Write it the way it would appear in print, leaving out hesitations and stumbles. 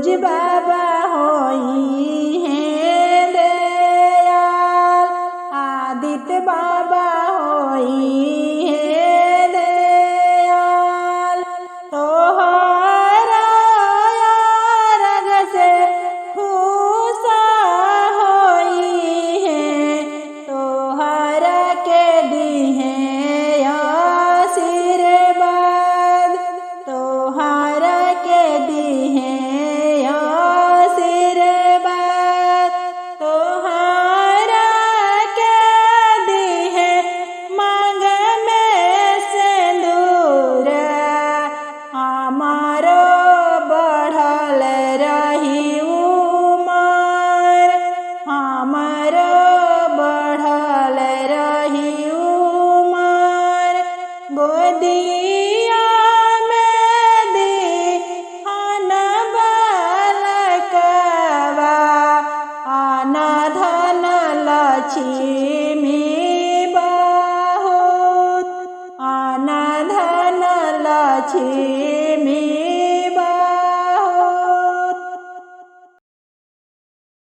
सूरज बाबा होई हैं दयाल, आदित्य बाबा होई हैं दयाल। तोहरा अर्घ से खुश होई हैं, तोहरा के दिहे आशीर्वाद, तोहरा के दिहे आशीर्वाद, तोहरा के दिहे मांग में सिंदूर। हमारो बढ़ल रही उमर, हमारो बढ़ल रही उमर। गोदिया में दिहन बालकवा, अन धन लक्ष्मी बहुत, अन धन लक्ष्मी